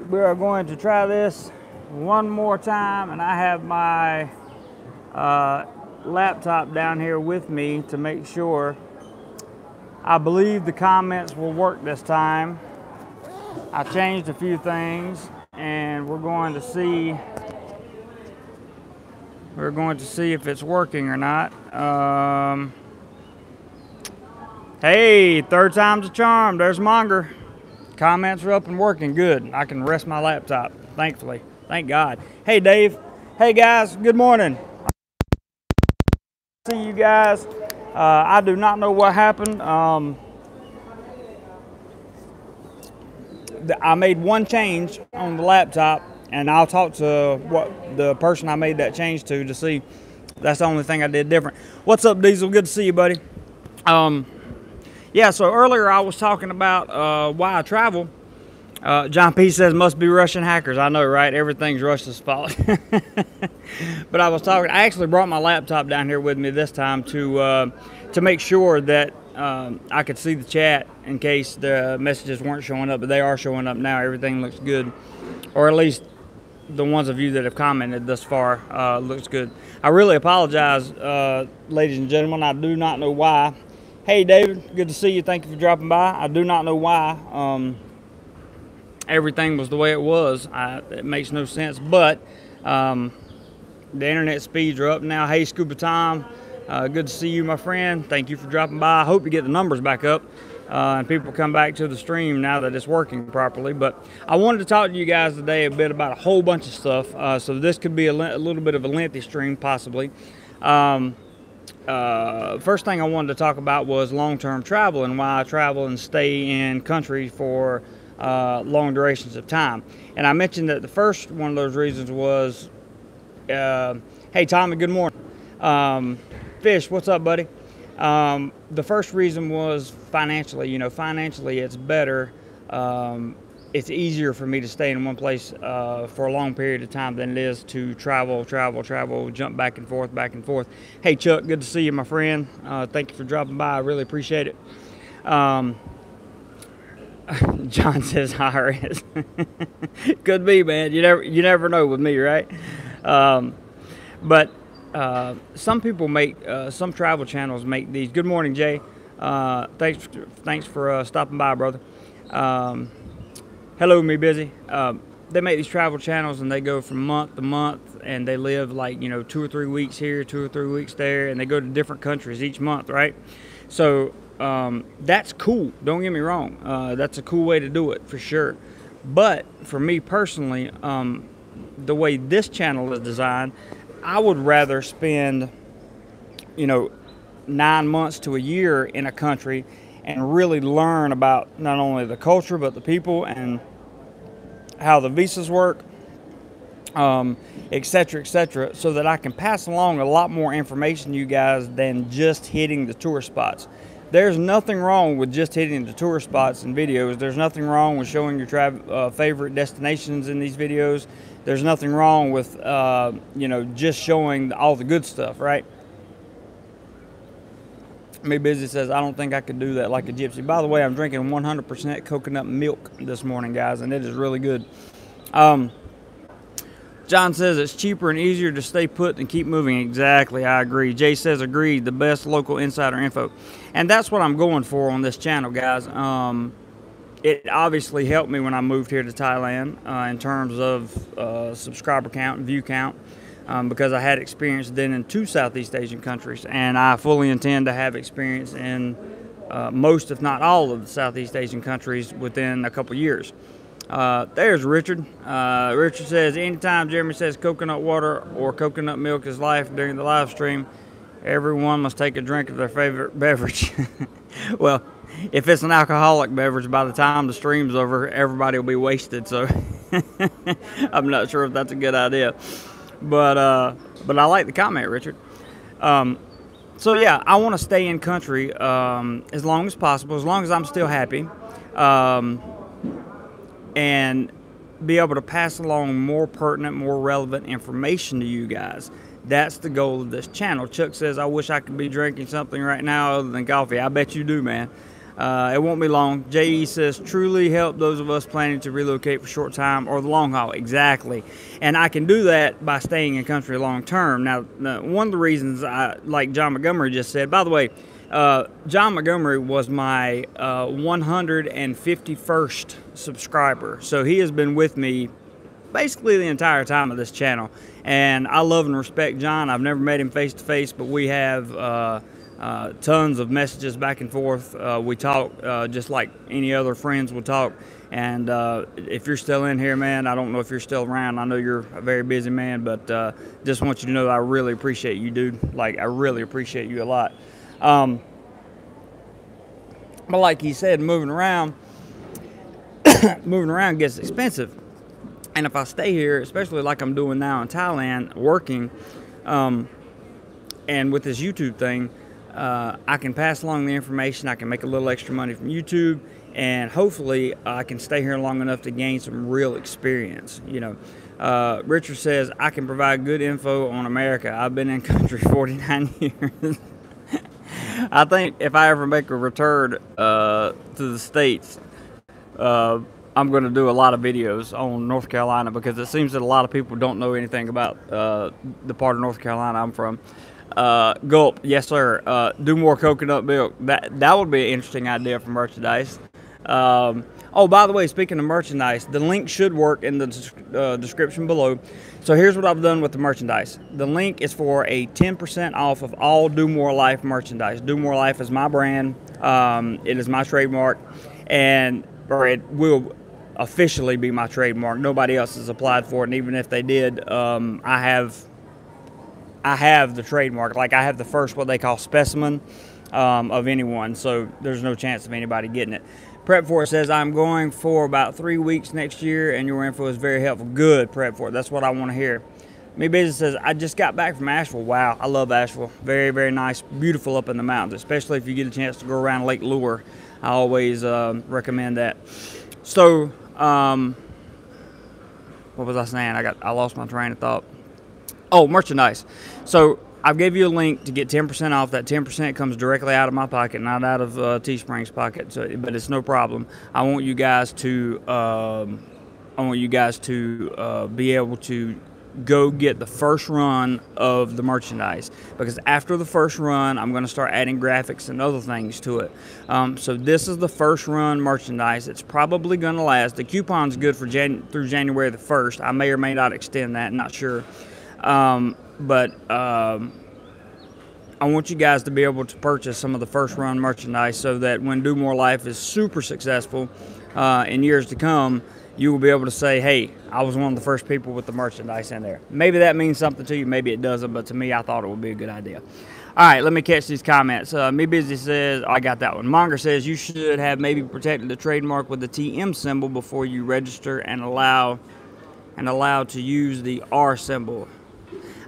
We are going to try this one more time, and I have my laptop down here with me to make sure. I believe the comments will work this time. I changed a few things, and we're going to see if it's working or not. Hey, third time's a charm. There's Monger. Comments are up and working good. I can rest my laptop, thankfully. Thank God. Hey, Dave. Hey, guys. Good morning. See you guys. I do not know what happened. I made one change on the laptop, and I'll talk to the person I made that change to see. That's the only thing I did different. What's up, Diesel? Good to see you, buddy. Yeah, so earlier I was talking about why I travel. John P. says, must be Russian hackers. I know, right? Everything's Russia's fault. But I actually brought my laptop down here with me this time to make sure that I could see the chat in case the messages weren't showing up, but they are showing up now. Everything looks good, or at least the ones of you that have commented thus far looks good. I really apologize, ladies and gentlemen. I do not know why. Hey, David, good to see you. Thank you for dropping by. I do not know why everything was the way it was. It makes no sense, but the internet speeds are up now. Hey, Scuba Tom, good to see you, my friend. Thank you for dropping by. I hope you get the numbers back up and people come back to the stream now that it's working properly. But I wanted to talk to you guys today a bit about a whole bunch of stuff. So this could be a little bit of a lengthy stream, possibly. First thing I wanted to talk about was long-term travel and why I travel and stay in country for long durations of time. And I mentioned that the first one of those reasons was, hey Tommy, good morning. Fish, what's up, buddy? The first reason was financially. You know, financially it's better. It's easier for me to stay in one place for a long period of time than it is to travel, jump back and forth. Hey, Chuck, good to see you, my friend. Thank you for dropping by. I really appreciate it. John says IRS. Could be, man. You never know with me, right? But some people make, some travel channels make these. Good morning, Jay. Thanks for stopping by, brother. Hello, me busy. They make these travel channels and they go from month to month and they live like, 2 or 3 weeks here, 2 or 3 weeks there, and they go to different countries each month, right? So that's cool. Don't get me wrong. That's a cool way to do it for sure. But for me personally, the way this channel is designed, I would rather spend, 9 months to a year in a country and really learn about not only the culture but the people and how the visas work, etc., so that I can pass along a lot more information to you guys than just hitting the tourist spots. There's nothing wrong with just hitting the tourist spots in videos. There's nothing wrong with showing your favorite destinations in these videos. There's nothing wrong with just showing all the good stuff, right? Me Busy says, I don't think I could do that like a gypsy. By the way, I'm drinking 100% coconut milk this morning, guys, and it is really good. John says it's cheaper and easier to stay put and keep moving. Exactly, I agree. Jay says, agreed, the best local insider info. And that's what I'm going for on this channel, guys. It obviously helped me when I moved here to Thailand in terms of subscriber count and view count. Because I had experience then in 2 Southeast Asian countries, and I fully intend to have experience in most, if not all, of the Southeast Asian countries within a couple years. There's Richard. Richard says, anytime Jeremy says coconut water or coconut milk is life during the live stream, everyone must take a drink of their favorite beverage. Well, if it's an alcoholic beverage, by the time the stream's over, everybody will be wasted, so I'm not sure if that's a good idea. But I like the comment, Richard. So yeah, I want to stay in country as long as possible, as long as I'm still happy, and be able to pass along more pertinent, more relevant information to you guys. That's the goal of this channel. Chuck says, I wish I could be drinking something right now other than coffee. I bet you do, man. It won't be long. JE says, truly help those of us planning to relocate for short time or the long haul. Exactly. And I can do that by staying in country long term. Now, one of the reasons, like John Montgomery just said, by the way, John Montgomery was my 151st subscriber. So he has been with me basically the entire time of this channel. And I love and respect John. I've never met him face to face, but we have tons of messages back and forth. We talk just like any other friends would talk. And if you're still in here, man, I don't know if you're still around. I know you're a very busy man, but just want you to know I really appreciate you, dude. Like, I really appreciate you a lot. But like he said, moving around gets expensive. And if I stay here, especially like I'm doing now in Thailand, working, and with this YouTube thing, I can pass along the information. I can make a little extra money from YouTube, and hopefully I can stay here long enough to gain some real experience. You know, Richard says, I can provide good info on America. I've been in country 49 years. I think if I ever make a return to the States, I'm going to do a lot of videos on North Carolina, because it seems that a lot of people don't know anything about the part of North Carolina I'm from. Gulp, yes sir. Do more coconut milk. That would be an interesting idea for merchandise. Oh, by the way, speaking of merchandise, the link should work in the description below. So here's what I've done with the merchandise. The link is for a 10% off of all DoMoreLife merchandise. DoMoreLife is my brand. It is my trademark, or it will officially be my trademark. Nobody else has applied for it, and even if they did, I have the trademark. Like, I have the first, what they call specimen of anyone, so there's no chance of anybody getting it. Prep for It says, I'm going for about 3 weeks next year, and your info is very helpful. Good, Prep for It. That's what I want to hear. Me Business says, I just got back from Asheville. Wow, I love Asheville. Very, very nice. Beautiful up in the mountains, especially if you get a chance to go around Lake Lure. I always recommend that. So, what was I saying? I lost my train of thought. Oh, merchandise. So I gave you a link to get 10% off. That 10% comes directly out of my pocket, not out of Teespring's pocket. So, but it's no problem. I want you guys to be able to go get the first run of the merchandise, because after the first run, I'm going to start adding graphics and other things to it. So this is the first run merchandise. It's probably going to last. The coupon's good for through January the 1st. I may or may not extend that. Not sure. But I want you guys to be able to purchase some of the first run merchandise, so that when DoMoreLife is super successful in years to come, you will be able to say, hey, I was one of the first people with the merchandise in there. Maybe that means something to you, maybe it doesn't, but to me, I thought it would be a good idea. All right, let me catch these comments. Me Busy says, I got that one. Monger says, you should have maybe protected the trademark with the TM symbol before you register and allow to use the R symbol.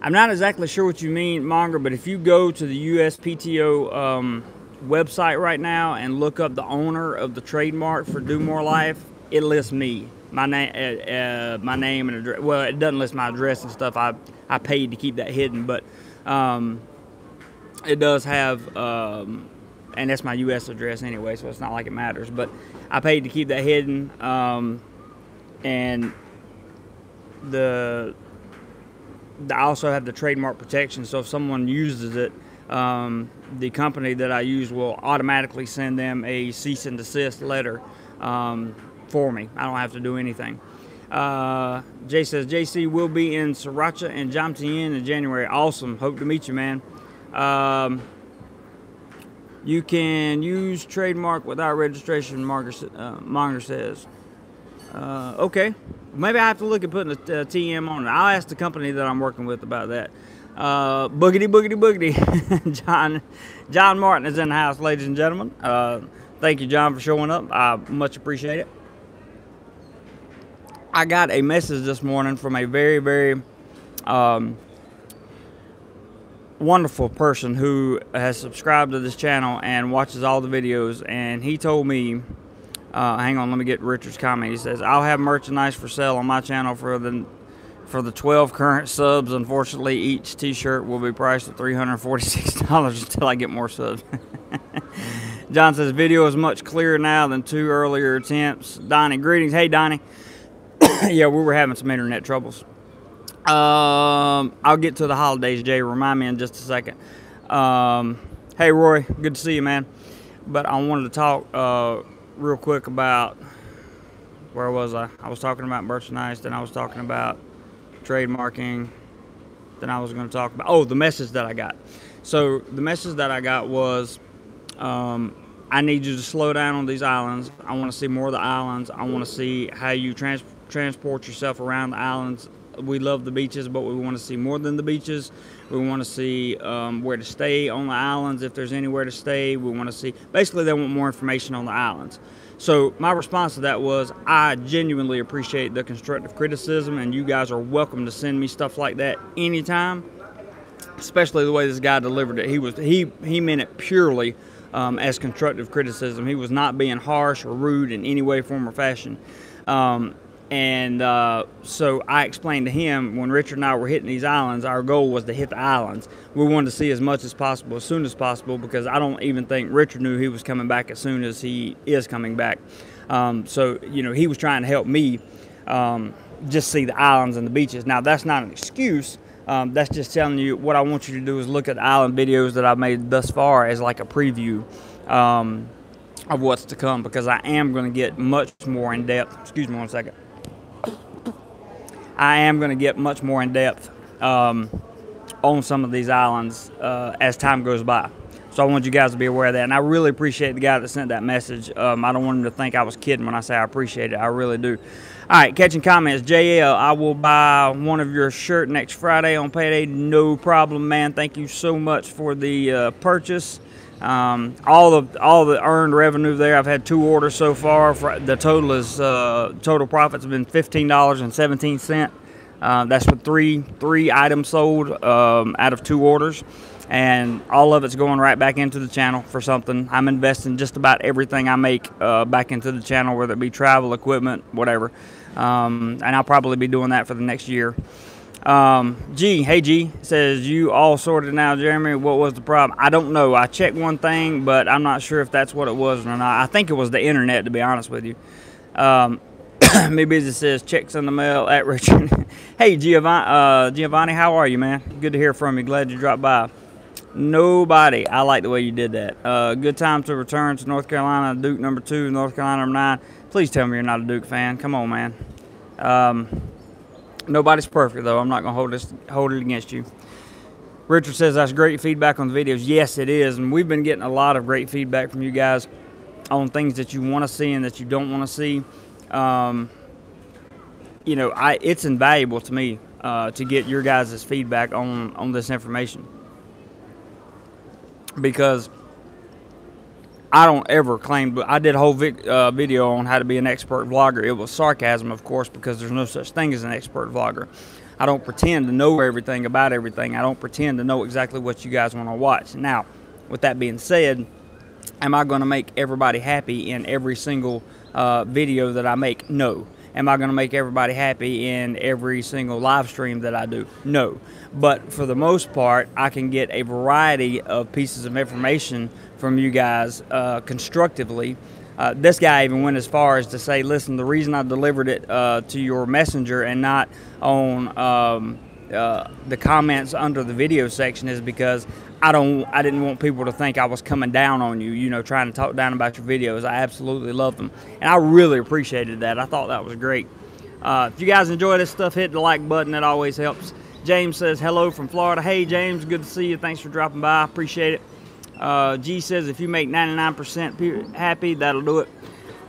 I'm not exactly sure what you mean, Monger, but if you go to the USPTO website right now and look up the owner of the trademark for DoMoreLife, it lists me, my name and address. Well, it doesn't list my address and stuff. I paid to keep that hidden, but it does have, and that's my U.S. address anyway, so it's not like it matters. But I paid to keep that hidden, and I also have the trademark protection, so if someone uses it, the company that I use will automatically send them a cease and desist letter for me. I don't have to do anything. Jay says, JC will be in Sriracha and Jomtien in January. Awesome. Hope to meet you, man. You can use trademark without registration, Monger says. Okay. Maybe I have to look at putting a TM on it. I'll ask the company that I'm working with about that. Boogity, boogity, boogity. John Martin is in the house, ladies and gentlemen. Thank you, John, for showing up. I much appreciate it. I got a message this morning from a very, very wonderful person who has subscribed to this channel and watches all the videos, and he told me, hang on, let me get Richard's comment. He says, I'll have merchandise for sale on my channel for the 12 current subs. Unfortunately, each t-shirt will be priced at $346 until I get more subs. John says, video is much clearer now than 2 earlier attempts. Donnie, greetings. Hey, Donnie. Yeah, we were having some internet troubles. I'll get to the holidays, Jay. Remind me in just a second. Hey, Roy. Good to see you, man. But I wanted to talk real quick about, where was I? I was talking about merchandise, then I was talking about trademarking, then I was going to talk about, the message that I got. So the message that I got was, I need you to slow down on these islands. I want to see more of the islands. I want to see how you transport yourself around the islands. We love the beaches, but we want to see more than the beaches. We want to see where to stay on the islands, if there's anywhere to stay. We want to see, basically they want more information on the islands. So my response to that was, I genuinely appreciate the constructive criticism, and you guys are welcome to send me stuff like that anytime, especially the way this guy delivered it. He meant it purely as constructive criticism. He was not being harsh or rude in any way, form, or fashion. So I explained to him, when Richard and I were hitting these islands, our goal was to hit the islands. We wanted to see as much as possible, as soon as possible, because I don't even think Richard knew he was coming back as soon as he is coming back. So, you know, he was trying to help me just see the islands and the beaches. Now, that's not an excuse. That's just telling you what I want you to do is look at the island videos that I've made thus far as like a preview of what's to come, because I am going to get much more in depth. Excuse me one second. I am going to get much more in depth on some of these islands as time goes by. So I want you guys to be aware of that. And I really appreciate the guy that sent that message. I don't want him to think I was kidding when I say I appreciate it. I really do. All right, catching comments. JL, I will buy one of your shirt next Friday on payday. No problem, man. Thank you so much for the purchase. All the earned revenue there. I've had 2 orders so far. The total is total profits have been $15.17. That's with three items sold out of 2 orders, and all of it's going right back into the channel for something. I'm investing just about everything I make back into the channel, whether it be travel, equipment, whatever. And I'll probably be doing that for the next year. Hey G, says, you all sorted now, Jeremy. What was the problem? I don't know. I checked one thing, but I'm not sure if that's what it was or not. I think it was the internet, to be honest with you. Me Busy says, checks in the mail at Richard. Hey Giovanni, how are you, man? Good to hear from you. Glad you dropped by. Nobody. I like the way you did that. Good time to return to North Carolina. Duke number 2, North Carolina number 9. Please tell me you're not a Duke fan. Come on, man. Nobody's perfect, though. I'm not going to hold it against you. Richard says, that's great feedback on the videos. Yes, it is. And we've been getting a lot of great feedback from you guys on things that you want to see and that you don't want to see. You know, it's invaluable to me to get your guys' feedback on this information, because I don't ever claim, but I did a whole video on how to be an expert vlogger. It was sarcasm, of course, because there's no such thing as an expert vlogger. I don't pretend to know everything about everything. I don't pretend to know exactly what you guys want to watch. Now, with that being said, am I going to make everybody happy in every single video that I make? No. Am I going to make everybody happy in every single live stream that I do? No. But for the most part, I can get a variety of pieces of information from you guys constructively. This guy even went as far as to say, listen, the reason I delivered it to your messenger and not on the comments under the video section is because I didn't want people to think I was coming down on you, you know, trying to talk down about your videos. I absolutely love them, and I really appreciated that. I thought that was great. If you guys enjoy this stuff, hit the like button. It always helps. James says, hello from Florida. Hey, James, good to see you. Thanks for dropping by. I appreciate it. G says, if you make 99% happy, that'll do it.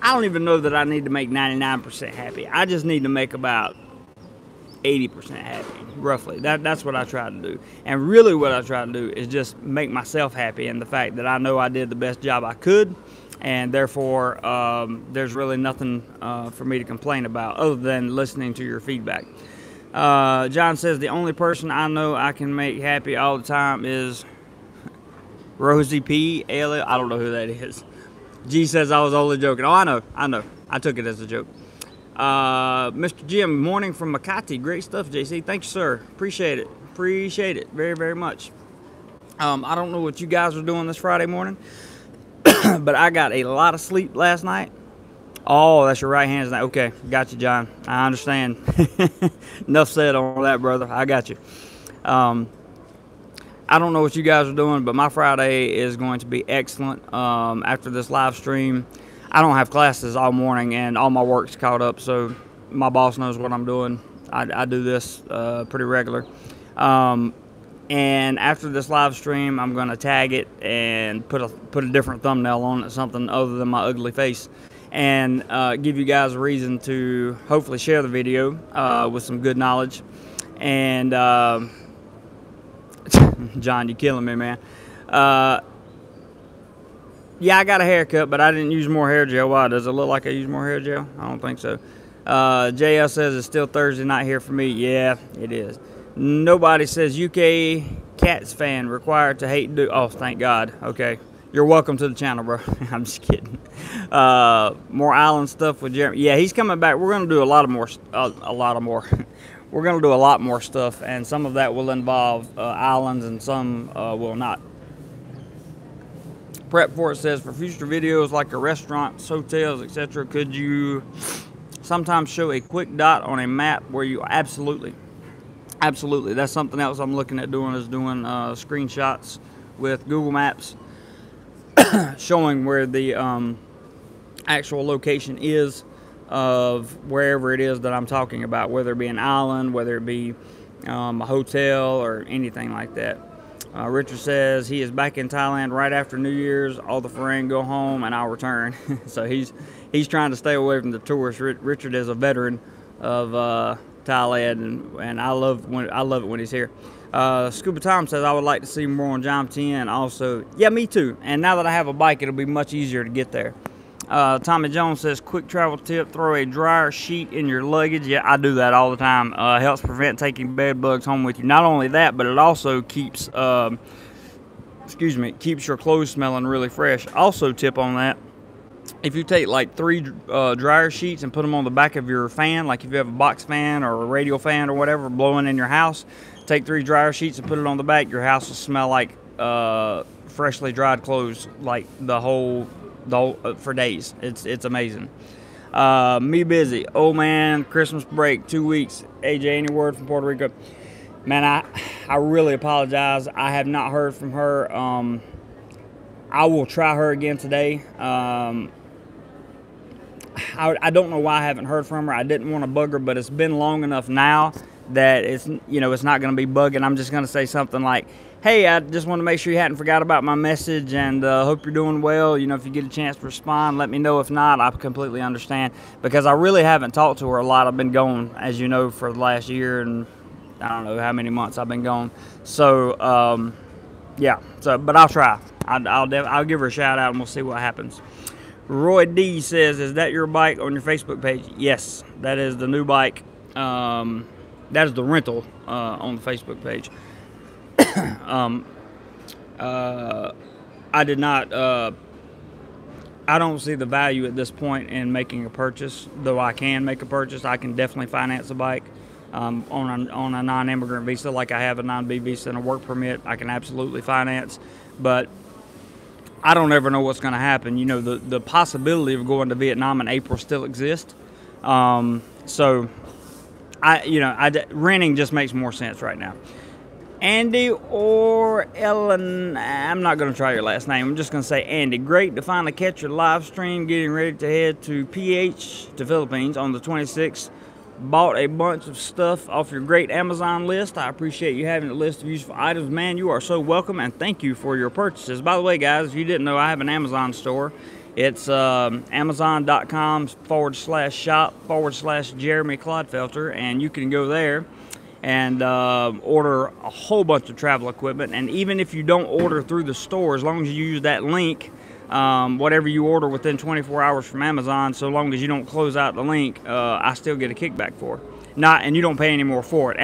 I don't even know that I need to make 99% happy. I just need to make about 80% happy, roughly. That's what I try to do. And really what I try to do is just make myself happy in the fact that I know I did the best job I could, and therefore there's really nothing for me to complain about other than listening to your feedback. John says, the only person I know I can make happy all the time is Rosie P. ALL. I don't know who that is. G says, I was only joking. Oh, I know. I took it as a joke. Mr. Jim, morning from Makati. Great stuff, JC. Thank you, sir. Appreciate it. Appreciate it very, very much. I don't know what you guys are doing this Friday morning. but I got a lot of sleep last night. Oh, that's your right hand. Okay, got you, John. I understand. Enough said on that, brother. I got you. I don't know what you guys are doing, but my Friday is going to be excellent. After this live stream, I don't have classes all morning, and all my work's caught up, so my boss knows what I'm doing. I do this pretty regular. And after this live stream, I'm going to tag it and put a different thumbnail on it, something other than my ugly face, and give you guys a reason to hopefully share the video with some good knowledge. And John, you're killing me, man. Yeah, I got a haircut, but I didn't use more hair gel. Why? Does it look like I use more hair gel? I don't think so. JL says it's still Thursday night here for me. Yeah, it is. Nobody says UK Cats fan required to hate do. Oh, thank God. Okay. You're welcome to the channel, bro. I'm just kidding. More island stuff with Jeremy. Yeah, he's coming back. We're going to do a lot more. We're going to do a lot more stuff, and some of that will involve islands, and some will not. Prep for it says, for future videos like the restaurants, hotels, etc., could you sometimes show a quick dot on a map where you absolutely. That's something else I'm looking at doing, is doing screenshots with Google Maps showing where the actual location is of wherever it is that I'm talking about, whether it be an island, whether it be a hotel or anything like that. Richard says he is back in Thailand right after New Year's. All the Farang go home and I'll return. So he's trying to stay away from the tourists. Richard is a veteran of Thailand, and I love it when he's here. Scuba Tom says I would like to see more on Jam 10. Also, yeah, me too. And now that I have a bike, it'll be much easier to get there. Tommy Jones says, quick travel tip, throw a dryer sheet in your luggage. Yeah, I do that all the time. Helps prevent taking bed bugs home with you. Not only that, but it also keeps, keeps your clothes smelling really fresh. Also, tip on that, if you take like 3 dryer sheets and put them on the back of your fan, like if you have a box fan or a radial fan or whatever blowing in your house, take 3 dryer sheets and put it on the back, your house will smell like freshly dried clothes, like the whole for days. It's amazing. Me busy. Oh man, Christmas break, 2 weeks. AJ, any word from Puerto Rico? Man, I really apologize. I have not heard from her. I will try her again today. I don't know why I haven't heard from her. I didn't want to bug her, but it's been long enough now that it's not going to be bugging. I'm just going to say something like, hey, I just want to make sure you hadn't forgot about my message, and hope you're doing well. If you get a chance to respond, let me know. If not, I completely understand, because I really haven't talked to her a lot. I've been gone, as you know, for the last year, and I don't know how many months I've been gone. So, yeah. But I'll try. I'll give her a shout out, and we'll see what happens. Roy D says, is that your bike on your Facebook page? Yes, that is the new bike. That is the rental on the Facebook page. I did not, I don't see the value at this point in making a purchase, though I can make a purchase. I can definitely finance a bike on a non-immigrant visa, like I have a non-B visa and a work permit. I can absolutely finance, but I don't ever know what's going to happen. The possibility of going to Vietnam in April still exists. So renting just makes more sense right now. Andy or Ellen, I'm not going to try your last name. I'm just going to say Andy. Great to finally catch your live stream. Getting ready to head to to Philippines on the 26th. Bought a bunch of stuff off your great Amazon list. I appreciate you having a list of useful items. Man, you are so welcome, and thank you for your purchases. By the way, guys, if you didn't know, I have an Amazon store. It's amazon.com/shop/Jeremy Clodfelter, and you can go there and order a whole bunch of travel equipment. And even if you don't order through the store, as long as you use that link, whatever you order within 24 hours from Amazon, so long as you don't close out the link, I still get a kickback for it. And you don't pay any more for it.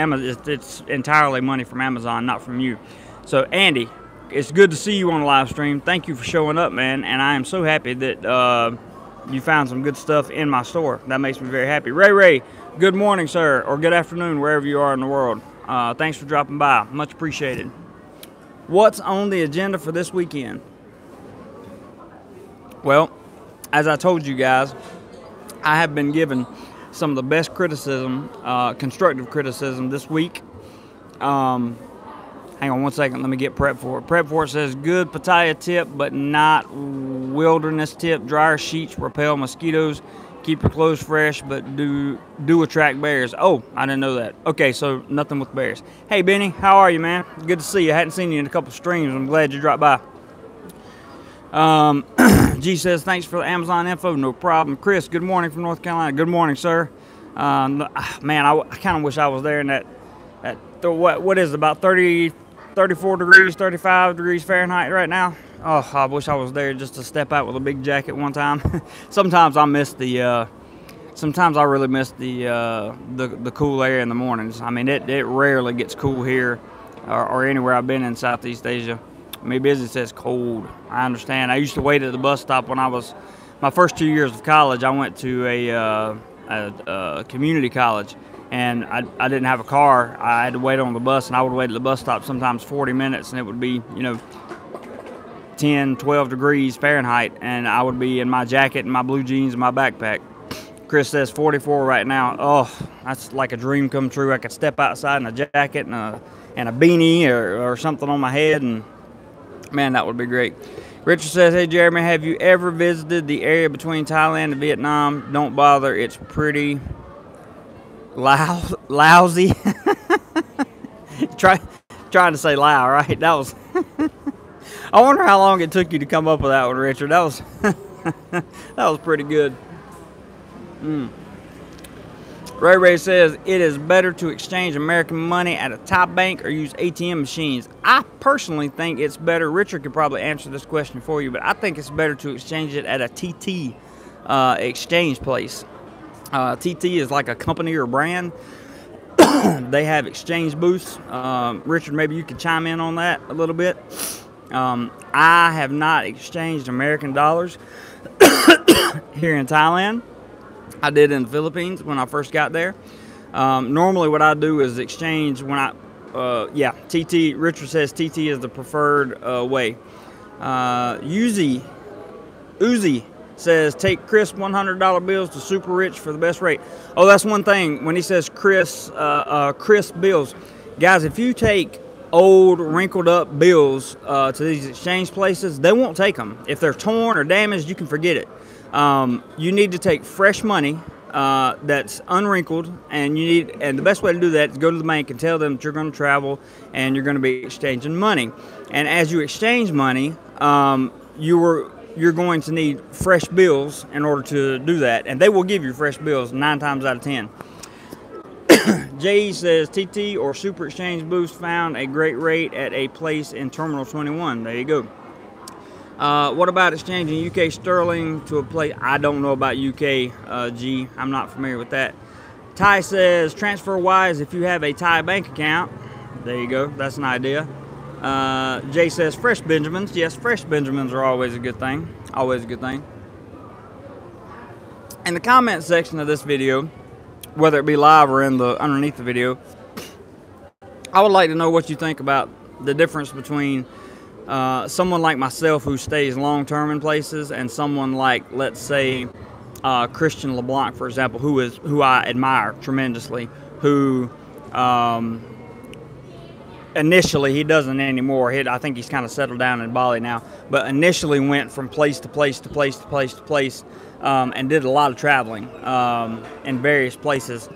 It's entirely money from Amazon, not from you. So Andy, it's good to see you on the live stream. Thank you for showing up, man, and I am so happy that you found some good stuff in my store. That makes me very happy. Ray, good morning, sir, or good afternoon, wherever you are in the world. Thanks for dropping by. Much appreciated. What's on the agenda for this weekend? Well, as I told you guys, I have been given some of the best criticism, constructive criticism this week. Hang on one second, let me get prep for it. Prep for it says, good Pattaya tip, but not wilderness tip. Dryer sheets repel mosquitoes. Keep your clothes fresh, but do attract bears. Oh, I didn't know that. Okay, so nothing with bears. Hey, Benny, how are you, man? Good to see you. I hadn't seen you in a couple streams. I'm glad you dropped by. G says, thanks for the Amazon info. No problem. Chris, good morning from North Carolina. Good morning, sir. Man, I kind of wish I was there in that what is it, about 30, 34 degrees, 35 degrees Fahrenheit right now. Oh, I wish I was there just to step out with a big jacket one time. Sometimes I miss sometimes I really miss the cool air in the mornings. I mean, it rarely gets cool here or anywhere I've been in Southeast Asia. Maybe it says cold. I understand. I used to wait at the bus stop when I was, my first 2 years of college, I went to a community college. And I didn't have a car. I had to wait on the bus, and I would wait at the bus stop sometimes 40 minutes, and it would be, 10, 12 degrees Fahrenheit, and I would be in my jacket and my blue jeans and my backpack. Chris says 44 right now. Oh, that's like a dream come true. I could step outside in a jacket and a beanie or something on my head, and man, that would be great. Richard says, hey, Jeremy, have you ever visited the area between Thailand and Vietnam? Don't bother. It's pretty lousy. Trying to say loud, right? That was I wonder how long it took you to come up with that one, Richard. That was that was pretty good. Ray says, it is better to exchange American money at a Thai bank or use ATM machines. I personally think it's better. Richard could probably answer this question for you, but I think it's better to exchange it at a TT exchange place. TT is like a company or brand. They have exchange booths. Richard, maybe you could chime in on that a little bit. I have not exchanged American dollars here in Thailand. I did in the Philippines when I first got there. Normally what I do is exchange when TT, Richard says TT is the preferred way. Uzi says, take crisp $100 bills to super rich for the best rate. Oh, that's one thing. When he says crisp bills, guys, if you take old, wrinkled up bills to these exchange places, they won't take them. If they're torn or damaged, you can forget it. You need to take fresh money that's unwrinkled, and the best way to do that is go to the bank and tell them that you're going to travel and you're going to be exchanging money. And as you exchange money, you're going to need fresh bills in order to do that, and they will give you fresh bills 9 times out of 10. Jay says TT or Super Exchange Boost found a great rate at a place in Terminal 21. There you go. What about exchanging UK sterling to a place? I don't know about UK, G. I'm not familiar with that. Ty says transfer-wise, if you have a Thai bank account, there you go. That's an idea. Jay says fresh Benjamins. Yes, fresh Benjamins are always a good thing. Always a good thing. In the comment section of this video, whether it be live or underneath the video, I would like to know what you think about the difference between someone like myself who stays long-term in places and someone like, let's say, Christian LeBlanc, for example, who I admire tremendously, who initially, he doesn't anymore. I think he's kind of settled down in Bali now, but initially went from place to place to place to place to place and did a lot of traveling in various places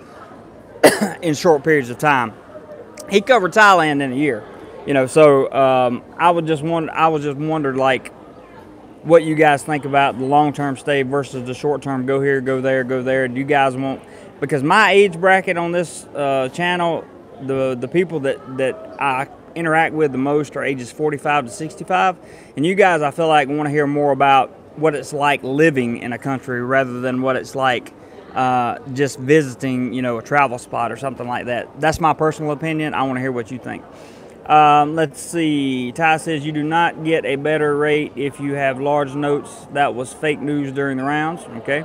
in short periods of time. He covered Thailand in a year, so I was just wondered like what you guys think about the long-term stay versus the short-term go here, go there, go there. Do you guys want, because my age bracket on this channel, the people that I interact with the most are ages 45 to 65, and you guys, I feel like, want to hear more about what it's like living in a country rather than what it's like just visiting, a travel spot or something like that. That's my personal opinion. I want to hear what you think. Let's see. Ty says you do not get a better rate if you have large notes. That was fake news during the rounds. Okay.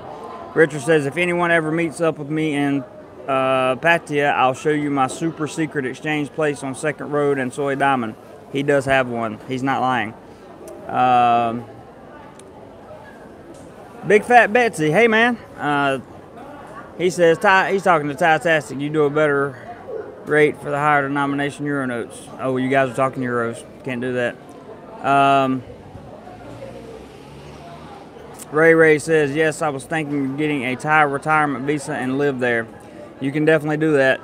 Richard says if anyone ever meets up with me in Pattaya, I'll show you my super secret exchange place on 2nd Road and Soy Diamond. He does have one. He's not lying. Big Fat Betsy, hey man. He says, he's talking to Ty-tastic, you do a better rate for the higher denomination Euro notes. Oh, you guys are talking Euros. Can't do that. Ray says, yes, I was thinking of getting a Thai retirement visa and live there. You can definitely do that.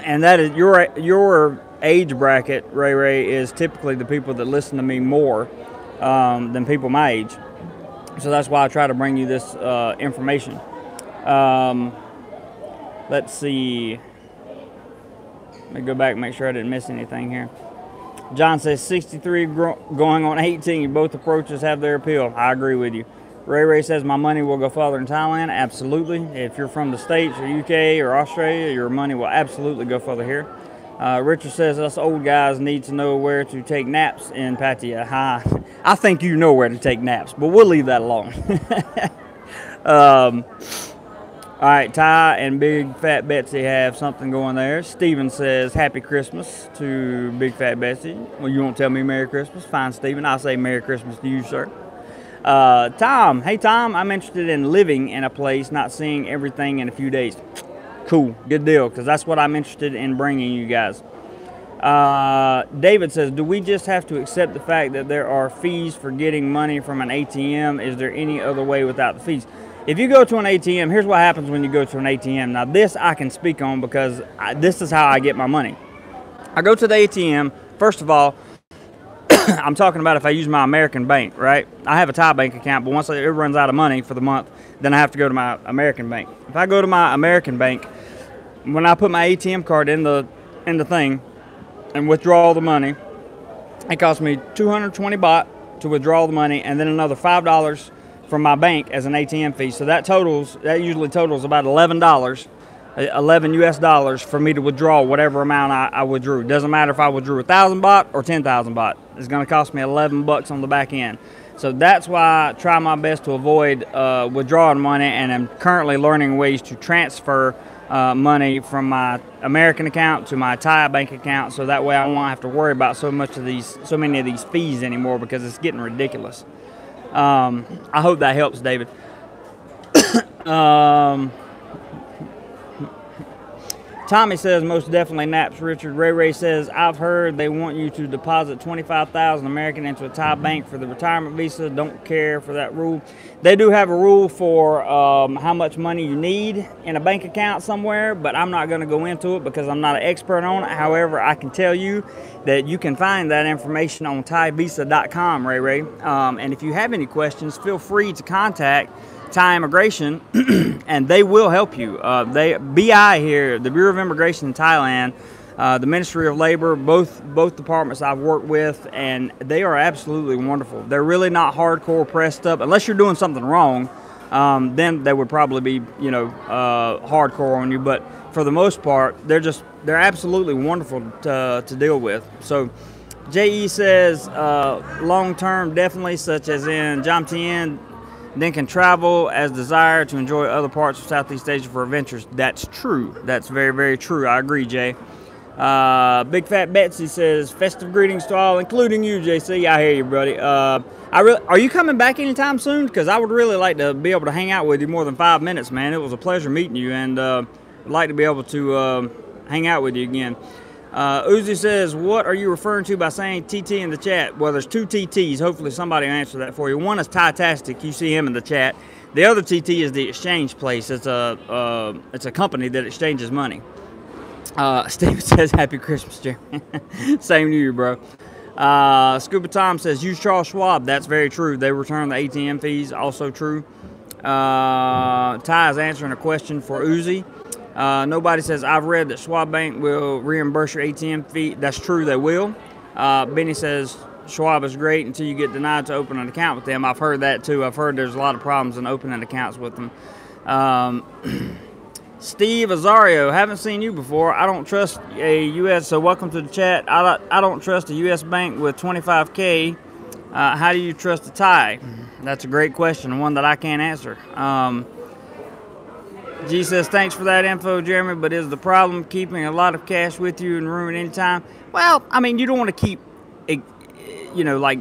And that is your age bracket, Ray, is typically the people that listen to me more than people my age. So that's why I try to bring you this information. Let's see. Let me go back and make sure I didn't miss anything here. John says 63 going on 18. Both approaches have their appeal. I agree with you. Ray says my money will go farther in Thailand. Absolutely. If you're from the States or UK or Australia, your money will absolutely go further here. Richard says us old guys need to know where to take naps in Pattaya. I think you know where to take naps, but we'll leave that alone. All right, Ty and Big Fat Betsy have something going there. Steven says Happy Christmas to Big Fat Betsy. Well, you won't tell me Merry Christmas? Fine, Steven. I'll say Merry Christmas to you, sir. Tom. Hey, Tom. I'm interested in living in a place, not seeing everything in a few days. Cool. Good deal, because that's what I'm interested in bringing you guys. David says, do we just have to accept the fact that there are fees for getting money from an ATM? Is there any other way without the fees? If you go to an ATM, here's what happens when you go to an ATM. Now, this I can speak on because this is how I get my money. I go to the ATM. First of all, I'm talking about if I use my American bank, right? I have a Thai bank account, but once it runs out of money for the month, then I have to go to my American bank. If I go to my American bank, when I put my ATM card in the thing and withdraw the money, it costs me 220 baht to withdraw the money, and then another $5 from my bank as an ATM fee. So that usually totals about $11 US for me to withdraw whatever amount I withdrew. Doesn't matter if I withdrew 1,000 baht or 10,000 baht. It's going to cost me 11 bucks on the back end. So that's why I try my best to avoid withdrawing money, and I'm currently learning ways to transfer money from my American account to my Thai bank account, so that way I won't have to worry about so many of these fees anymore, because it's getting ridiculous. I hope that helps, David. Tommy says most definitely naps. Richard. Ray says I've heard they want you to deposit 25,000 American into a Thai bank for the retirement visa. Don't care for that rule. They do have a rule for how much money you need in a bank account somewhere, but I'm not going to go into it because I'm not an expert on it. However, I can tell you that you can find that information on thaivisa.com, Ray. And if you have any questions, feel free to contact Thai Immigration, and they will help you. BI here, the Bureau of Immigration in Thailand, the Ministry of Labor, both departments I've worked with, and they are absolutely wonderful. They're really not hardcore pressed up. Unless you're doing something wrong, then they would probably be, hardcore on you. But for the most part, they're absolutely wonderful to deal with. So JE says long-term definitely, such as in Jomtien, then can travel as desired to enjoy other parts of Southeast Asia for adventures. That's true. That's very, very true. I agree, Jay. Big Fat Betsy says, festive greetings to all, including you, JC. I hear you, buddy. Are you coming back anytime soon? Because I would really like to be able to hang out with you more than 5 minutes, man. It was a pleasure meeting you, and I'd like to be able to hang out with you again. Uzi says, what are you referring to by saying TT in the chat? Well, there's two TTs. Hopefully somebody will answer that for you. One is Ty-tastic. You see him in the chat. The other TT is the exchange place. It's a company that exchanges money. Steven says, happy Christmas, Jeremy. Same to you, bro. Scuba Tom says, use Charles Schwab. That's very true. They return the ATM fees. Also true. Ty is answering a question for Uzi. Nobody says, I've read that Schwab Bank will reimburse your ATM fee. That's true, they will. Benny says, Schwab is great until you get denied to open an account with them. I've heard that too. I've heard there's a lot of problems in opening accounts with them. Steve Azario, haven't seen you before. I don't trust a U.S., so welcome to the chat. I don't trust a U.S. bank with 25K. How do you trust a Thai? That's a great question, one that I can't answer. G says, thanks for that info, Jeremy, but is the problem keeping a lot of cash with you in room at any time? Well, I mean, you don't want to keep, like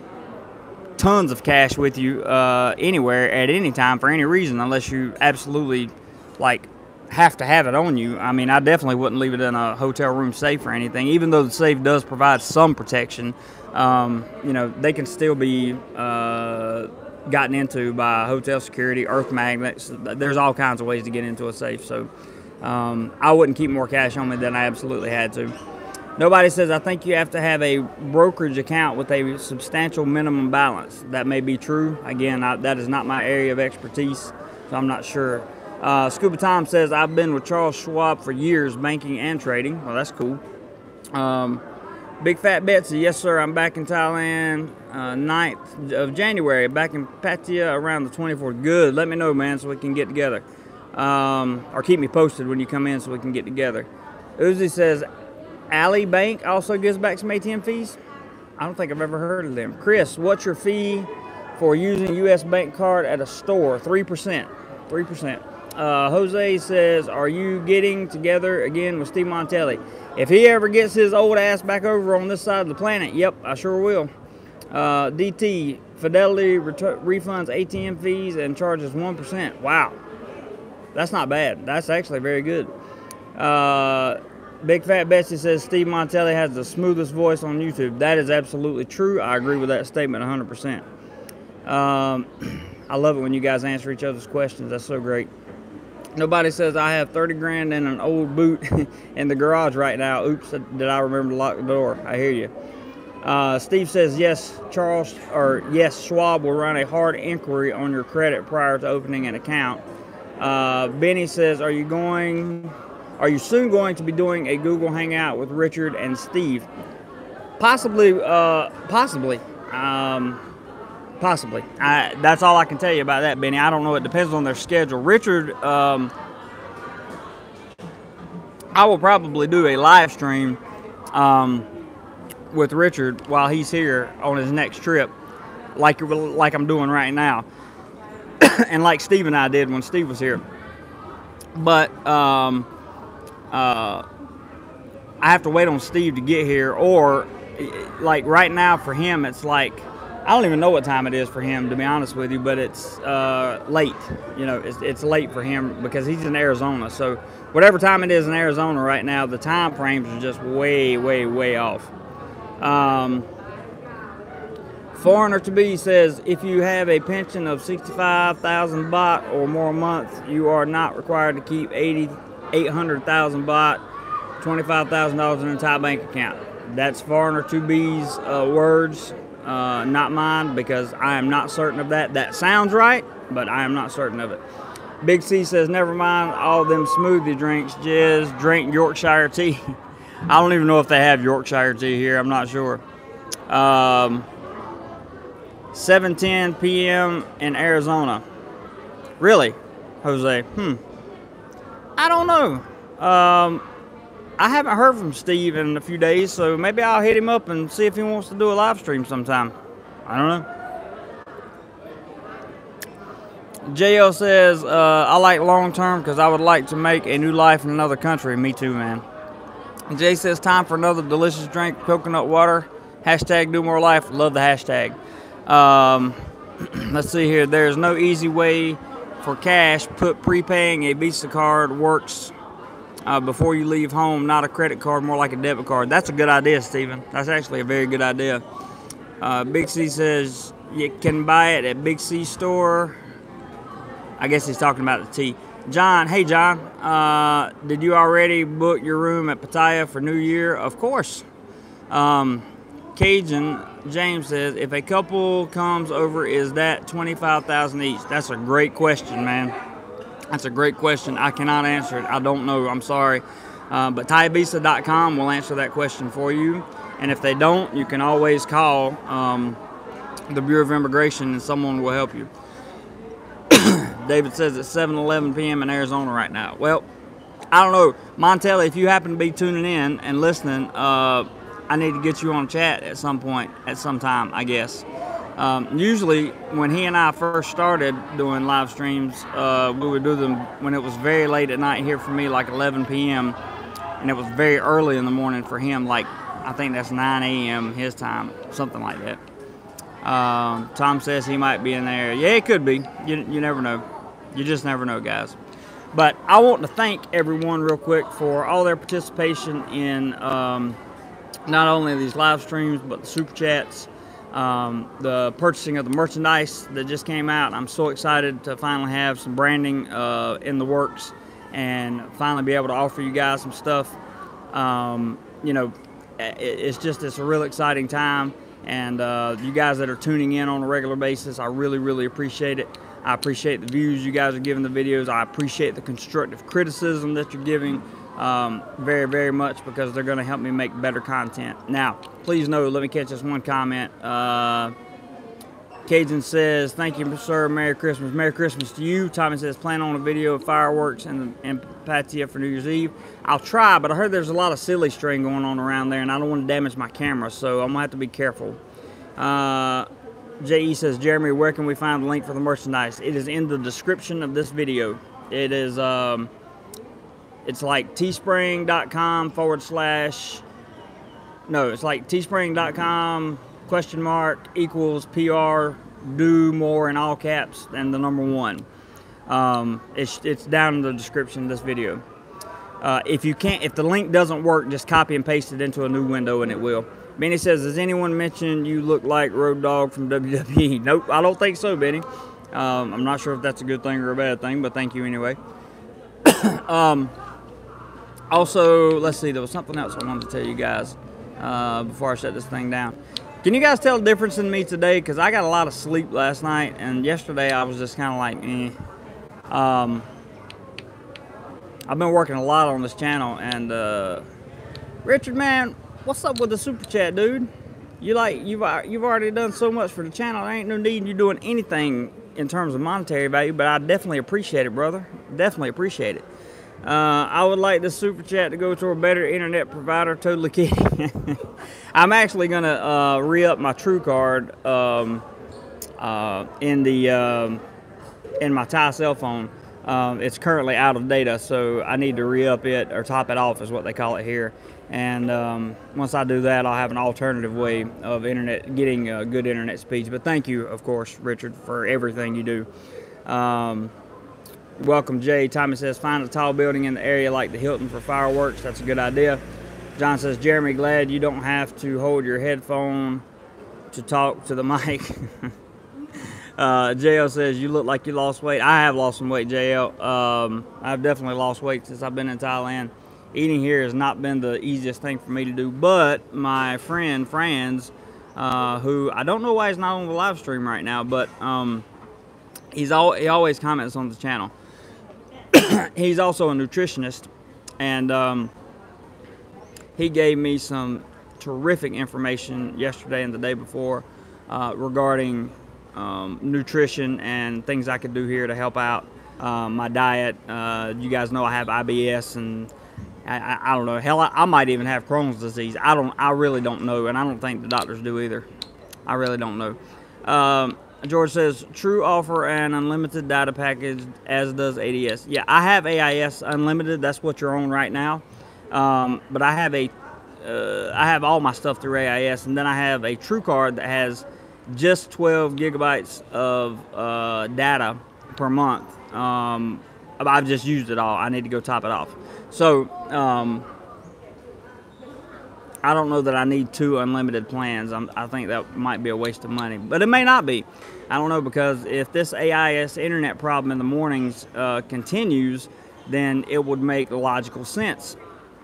tons of cash with you anywhere at any time for any reason, unless you absolutely like have to have it on you. I mean, I definitely wouldn't leave it in a hotel room safe or anything, even though the safe does provide some protection. You know, they can still be gotten into by hotel security, earth magnets. There's all kinds of ways to get into a safe. So I wouldn't keep more cash on me than I absolutely had to. Nobody says, I think you have to have a brokerage account with a substantial minimum balance. That may be true. Again, that is not my area of expertise, so I'm not sure. Scuba Tom says, I've been with Charles Schwab for years, banking and trading. Well, that's cool. Big Fat Betsy, yes, sir. I'm back in Thailand 9th of January. Back in Pattaya around the 24th. Good. Let me know, man, so we can get together. Or keep me posted when you come in so we can get together. Uzi says, Alley Bank also gives back some ATM fees. I don't think I've ever heard of them. Chris, what's your fee for using U.S. bank card at a store? 3%. 3%. Jose says, are you getting together again with Steve Montelli? If he ever gets his old ass back over on this side of the planet, yep, I sure will. DT, Fidelity refunds ATM fees and charges 1%. Wow. That's not bad. That's actually very good. Big Fat Betsy says Steve Montelli has the smoothest voice on YouTube. That is absolutely true. I agree with that statement 100%. I love it when you guys answer each other's questions. That's so great. Nobody says I have 30 grand in an old boot in the garage right now. Oops, did I remember to lock the door? I hear you. Steve says yes, yes, Schwab will run a hard inquiry on your credit prior to opening an account. Benny says, are you soon going to be doing a Google Hangout with Richard and Steve? Possibly. Possibly. That's all I can tell you about that, Benny. I don't know. It depends on their schedule. Richard, I will probably do a live stream with Richard while he's here on his next trip, like I'm doing right now, and like Steve and I did when Steve was here. But I have to wait on Steve to get here, or like right now for him, it's like, I don't even know what time it is for him, to be honest with you, but it's late. You know, it's late for him because he's in Arizona. So whatever time it is in Arizona right now, the time frames are just way, way, way off. Foreigner to be says, if you have a pension of 65,000 baht or more a month, you are not required to keep 800,000 baht, $25,000 in a Thai bank account. That's Foreigner to be's words. Not mine, because I am not certain of that. That sounds right, but I am not certain of it. Big C says, never mind all them smoothie drinks, just drink Yorkshire tea. I don't even know if they have Yorkshire tea here. I'm not sure. 7:10 p.m. in Arizona. Really, Jose? I don't know. I haven't heard from Steve in a few days, so maybe I'll hit him up and see if he wants to do a live stream sometime. I don't know. JL says, I like long term because I would like to make a new life in another country. Me too, man. Jay says, time for another delicious drink, coconut water. Hashtag DoMoreLife. Love the hashtag. Let's see here. There's no easy way for cash. Put prepaying a Visa card works before you leave home, not a credit card, more like a debit card. That's a good idea, Steven. That's actually a very good idea. Big C says you can buy it at Big C store. I guess he's talking about the tea. John, hey John, did you already book your room at Pattaya for New Year? Of course. Cajun James says, if a couple comes over, is that $25,000 each? That's a great question, man. That's a great question. I cannot answer it. I don't know. I'm sorry. But ThaiVisa.com will answer that question for you. And if they don't, you can always call the Bureau of Immigration and someone will help you. David says it's 7:11 p.m. in Arizona right now. Well, I don't know. Montelli, if you happen to be tuning in and listening, I need to get you on chat at some point, at some time, I guess. Usually, when he and I first started doing live streams, we would do them when it was very late at night here for me, like 11 p.m., and it was very early in the morning for him, like I think that's 9 a.m. his time, something like that. Tom says he might be in there. Yeah, it could be. You never know. You just never know, guys. But I want to thank everyone real quick for all their participation in not only these live streams, but the super chats, the purchasing of the merchandise that just came out. I'm so excited to finally have some branding in the works and finally be able to offer you guys some stuff. You know, it's a real exciting time. And you guys that are tuning in on a regular basis, I really, really appreciate it. I appreciate the views you guys are giving the videos. I appreciate the constructive criticism that you're giving very, very much, because they're going to help me make better content. Now, please know, let me catch this one comment. Cajun says, thank you, sir. Merry Christmas. Merry Christmas to you. Tommy says, plan on a video of fireworks and Patia for New Year's Eve. I'll try, but I heard there's a lot of silly string going on around there, and I don't want to damage my camera, so I'm going to have to be careful. J.E. says, Jeremy, where can we find the link for the merchandise? It is in the description of this video. It is, it's like teespring.com / no, it's like teespring.com / PR, do more in all caps, and the number 1. It's down in the description of this video. If the link doesn't work, just copy and paste it into a new window and it will. Benny says, has anyone mentioned you look like Road Dogg from WWE? Nope, I don't think so, Benny. I'm not sure if that's a good thing or a bad thing, but thank you anyway. Also, let's see, there was something else I wanted to tell you guys before I shut this thing down. Can you guys tell the difference in me today? Because I got a lot of sleep last night, and yesterday I was just kind of like, eh. I've been working a lot on this channel, and Richard, man, what's up with the super chat, dude? You've already done so much for the channel. There ain't no need you doing anything in terms of monetary value, but I definitely appreciate it, brother. Definitely appreciate it. I would like this super chat to go to a better internet provider. Totally kidding. I'm actually gonna re-up my True card in my Thai cell phone. It's currently out of data, so I need to re-up it, or top it off is what they call it here. And once I do that, I'll have an alternative way of getting good internet speeds. But thank you, of course, Richard, for everything you do. Welcome, Jay. Tommy says, find a tall building in the area like the Hilton for fireworks. That's a good idea. John says, Jeremy, glad you don't have to hold your headphone to talk to the mic. JL says, you look like you lost weight. I have lost some weight, JL. I've definitely lost weight since I've been in Thailand. Eating here has not been the easiest thing for me to do, but my friend Franz, who I don't know why he's not on the live stream right now, but he always comments on the channel. He's also a nutritionist, and he gave me some terrific information yesterday and the day before regarding nutrition and things I could do here to help out my diet. You guys know I have IBS, and I don't know. Hell, I might even have Crohn's disease. I really don't know, and I don't think the doctors do either. I really don't know. George says, True offer an unlimited data package, as does ADS. Yeah, I have AIS Unlimited. That's what you're on right now. But I have all my stuff through AIS, and then I have a True card that has just 12 gigabytes of data per month. I've just used it all. I need to go top it off. So I don't know that I need 2 unlimited plans. I think that might be a waste of money, but it may not be. I don't know, because if this AIS internet problem in the mornings continues, then it would make logical sense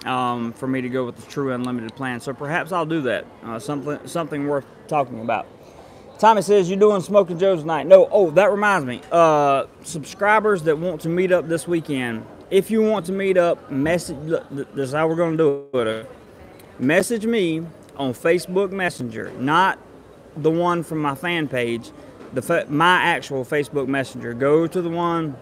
for me to go with the True unlimited plan. So perhaps I'll do that. Something worth talking about. Tommy says, you're doing Smoking Joe's tonight. No, oh, that reminds me. Subscribers that want to meet up this weekend, if you want to meet up, this is how we're going to do it. Message me on Facebook Messenger, not the one from my fan page, my actual Facebook Messenger. Go to the one.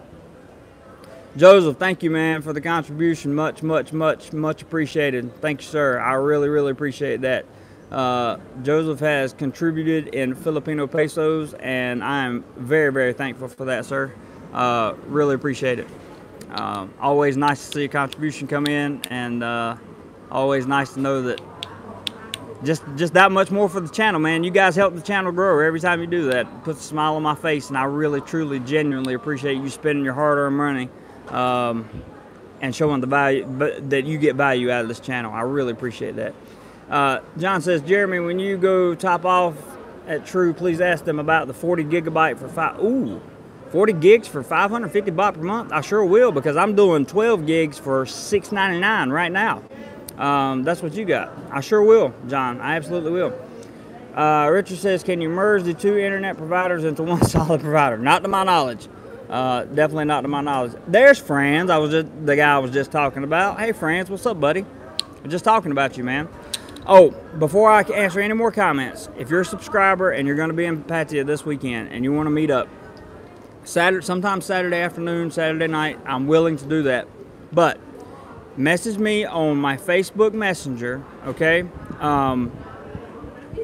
Joseph, thank you, man, for the contribution. Much, much, much, much appreciated. Thank you, sir. I really, really appreciate that. Joseph has contributed in Filipino pesos, and I am very, very thankful for that, sir. Really appreciate it. Always nice to see a contribution come in, and always nice to know that just that much more for the channel, man. You guys help the channel grow every time you do that. It puts a smile on my face, and I really, truly, genuinely appreciate you spending your hard-earned money and showing the value, that you get value out of this channel. I really appreciate that. John says, Jeremy, when you go top off at True, please ask them about the 40 gigabyte for 40 gigs for $550 per month. I sure will, because I'm doing 12 gigs for $6.99 right now. That's what you got. I sure will, John. I absolutely will. Richard says, can you merge the two internet providers into one solid provider? Not to my knowledge. Definitely not to my knowledge. There's Franz. The guy I was just talking about. Hey, Franz, what's up, buddy? I'm just talking about you, man. Oh, before I answer any more comments, if you're a subscriber and you're going to be in Pattaya this weekend and you want to meet up, sometime Saturday afternoon, Saturday night, I'm willing to do that. But message me on my Facebook Messenger, okay?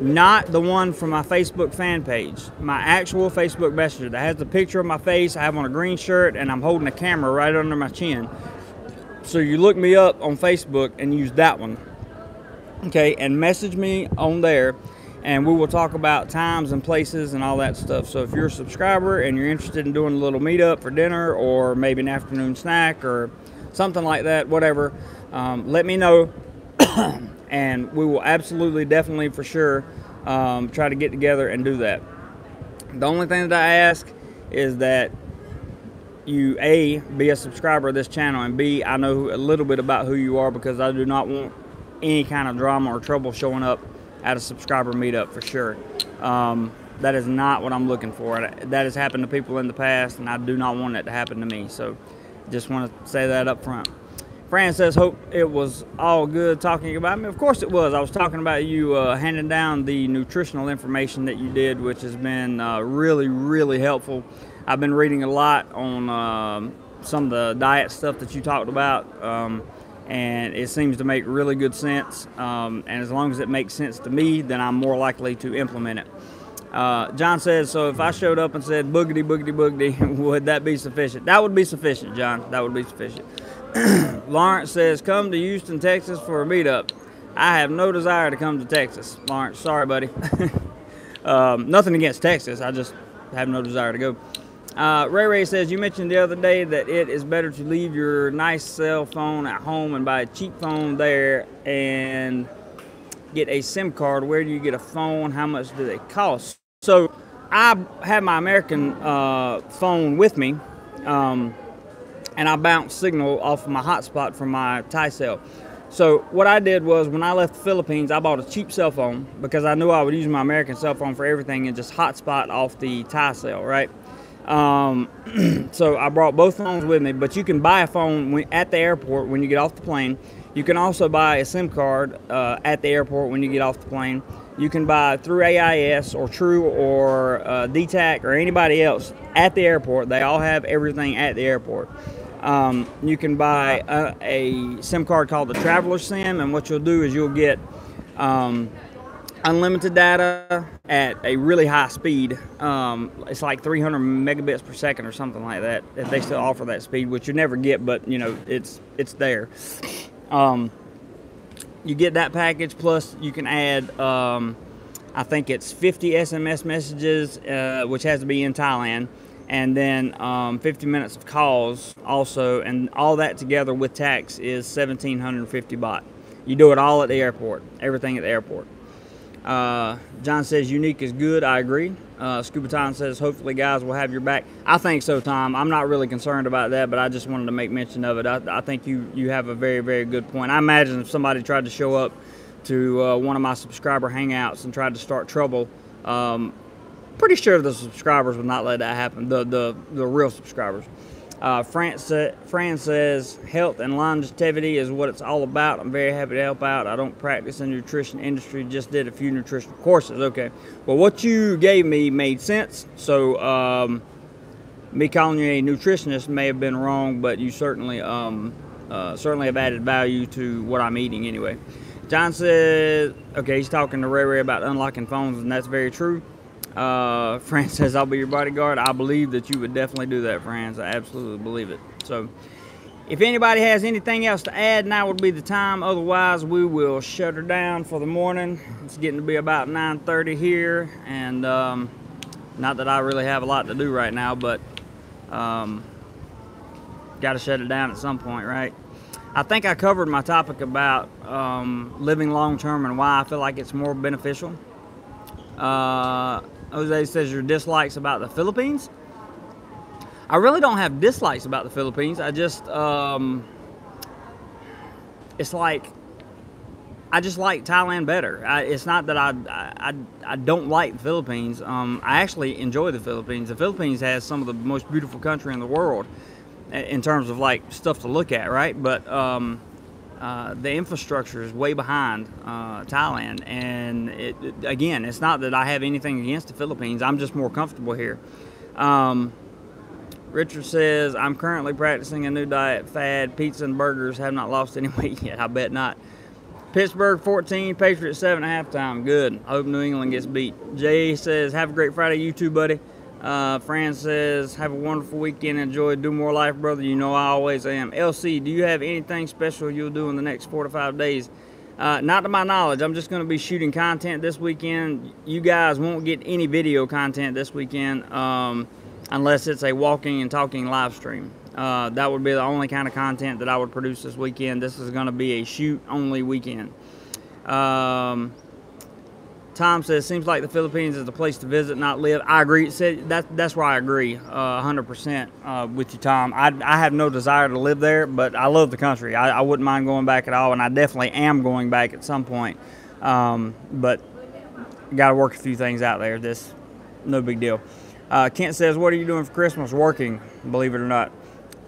Not the one from my Facebook fan page. My actual Facebook Messenger that has a picture of my face. I have on a green shirt and I'm holding a camera right under my chin. So you look me up on Facebook and use that one, okay? And message me on there, and we will talk about times and places and all that stuff. So if you're a subscriber and you're interested in doing a little meetup for dinner or maybe an afternoon snack or something like that, whatever, let me know. And we will absolutely, definitely, for sure, try to get together and do that. The only thing that I ask is that you, A, be a subscriber of this channel, and B, I know a little bit about who you are, because I do not want any kind of drama or trouble showing up at a subscriber meetup, for sure. That is not what I'm looking for. That has happened to people in the past, and I do not want it to happen to me. So just want to say that up front. Fran says, hope it was all good talking about me. Of course it was. I was talking about you handing down the nutritional information that you did, which has been really, really helpful. I've been reading a lot on some of the diet stuff that you talked about. And it seems to make really good sense, and as long as it makes sense to me, then I'm more likely to implement it. John says, so if I showed up and said boogity, boogity, boogity, would that be sufficient? That would be sufficient, John. That would be sufficient. Lawrence says, come to Houston, Texas for a meetup. I have no desire to come to Texas. Lawrence, sorry, buddy. Nothing against Texas. I just have no desire to go. Ray says, you mentioned the other day that it is better to leave your nice cell phone at home and buy a cheap phone there and get a SIM card. Where do you get a phone? How much do they cost? So I have my American phone with me, and I bounce signal off of my hotspot from my Thai cell. So what I did was, when I left the Philippines, I bought a cheap cell phone because I knew I would use my American cell phone for everything and just hotspot off the Thai cell, right? So I brought both phones with me, but you can buy a phone at the airport when you get off the plane. You can also buy a SIM card at the airport when you get off the plane. You can buy through AIS or True or DTAC or anybody else at the airport. They all have everything at the airport. You can buy a SIM card called the Traveler SIM, and what you'll do is you'll get unlimited data at a really high speed. It's like 300 megabits per second or something like that, if they still offer that speed, which you never get, but you know, it's there. You get that package, plus you can add I think it's 50 SMS messages, which has to be in Thailand, and then 50 minutes of calls also, and all that together with tax is 1,750 baht. You do it all at the airport, everything at the airport. John says unique is good. I agree. Scuba Tom says hopefully guys will have your back. I think so, Tom. I'm not really concerned about that, but I just wanted to make mention of it. I think you have a very, very good point. I imagine if somebody tried to show up to one of my subscriber hangouts and tried to start trouble, pretty sure the subscribers would not let that happen, the real subscribers. Fran says, health and longevity is what it's all about. I'm very happy to help out. I don't practice in the nutrition industry, just did a few nutritional courses. Okay. Well, what you gave me made sense. So me calling you a nutritionist may have been wrong, but you certainly have added value to what I'm eating anyway. John says, okay, he's talking to Ray about unlocking phones, and that's very true. Fran says, I'll be your bodyguard. I believe that you would definitely do that, Franz. I absolutely believe it. So If anybody has anything else to add, now would be the time. Otherwise, we will shut her down for the morning. It's getting to be about 9:30 here, and not that I really have a lot to do right now, but got to shut it down at some point, right? I think I covered my topic about living long-term and why I feel like it's more beneficial. Jose says your dislikes about the Philippines. I really don't have dislikes about the Philippines. I just, it's like, I just like Thailand better. It's not that I don't like the Philippines. I actually enjoy the Philippines. The Philippines has some of the most beautiful country in the world in terms of like stuff to look at, right? But the infrastructure is way behind Thailand, and again, it's not that I have anything against the Philippines. I'm just more comfortable here. Richard says, I'm currently practicing a new diet fad. Pizza and burgers, have not lost any weight yet. I bet not. Pittsburgh 14, Patriots 7 at halftime. Good. I hope New England gets beat. Jay says, have a great Friday, you too, buddy. Fran says, have a wonderful weekend. Enjoy. Do more life, brother. You know I always am. LC, do you have anything special you'll do in the next 4 to 5 days? Not to my knowledge. I'm just going to be shooting content this weekend. You guys won't get any video content this weekend. Unless it's a walking and talking live stream. That would be the only kind of content that I would produce this weekend. This is going to be a shoot-only weekend. Tom says, seems like the Philippines is the place to visit, not live. I agree. That's where I agree 100% with you, Tom. I have no desire to live there, but I love the country. I wouldn't mind going back at all, and I definitely am going back at some point. But got to work a few things out there. This, no big deal. Kent says, what are you doing for Christmas? Working, believe it or not.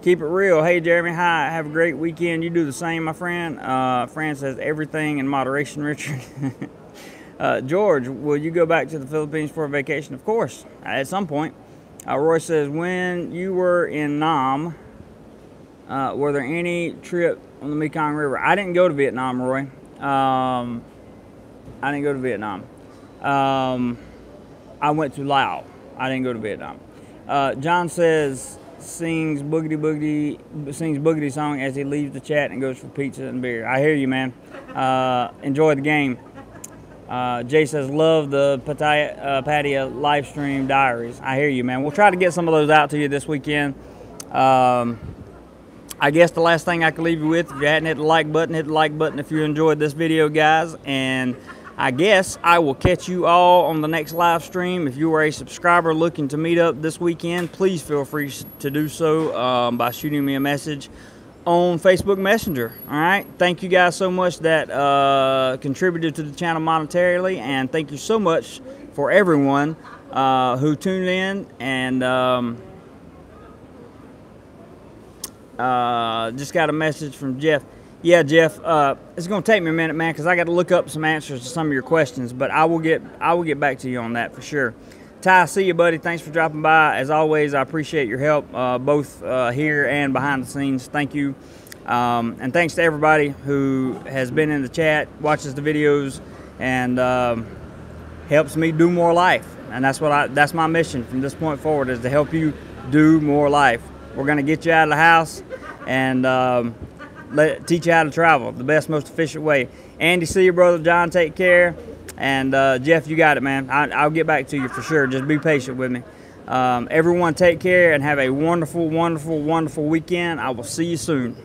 Keep it real. Hey, Jeremy, hi. Have a great weekend. You do the same, my friend. Fran says, everything in moderation, Richard. George, will you go back to the Philippines for a vacation? Of course, at some point. Roy says, when you were in Nam, were there any trip on the Mekong River? I didn't go to Vietnam, Roy. I didn't go to Vietnam. I went to Laos. I didn't go to Vietnam. John says, sings boogity song as he leaves the chat and goes for pizza and beer. I hear you, man. Enjoy the game. Jay says, love the Pattaya live stream diaries. I hear you, man. We'll try to get some of those out to you this weekend. I guess the last thing I can leave you with, if you hadn't hit the like button, hit the like button if you enjoyed this video, guys. And I guess I will catch you all on the next live stream. If you are a subscriber looking to meet up this weekend, please feel free to do so by shooting me a message on Facebook Messenger. All right. Thank you guys so much that contributed to the channel monetarily, and thank you so much for everyone who tuned in and just got a message from Jeff. Yeah, Jeff, it's going to take me a minute, man, because I got to look up some answers to some of your questions, but I will get back to you on that for sure. Ty, see you, buddy. Thanks for dropping by. As always, I appreciate your help, both here and behind the scenes. Thank you. And thanks to everybody who has been in the chat, watches the videos, and helps me do more life. And that's my mission from this point forward, is to help you do more life. We're going to get you out of the house and teach you how to travel the best, most efficient way. Andy, see you, brother. John, take care. And Jeff, you got it, man. I'll get back to you for sure. Just be patient with me. Everyone take care and have a wonderful, wonderful, wonderful weekend. I will see you soon.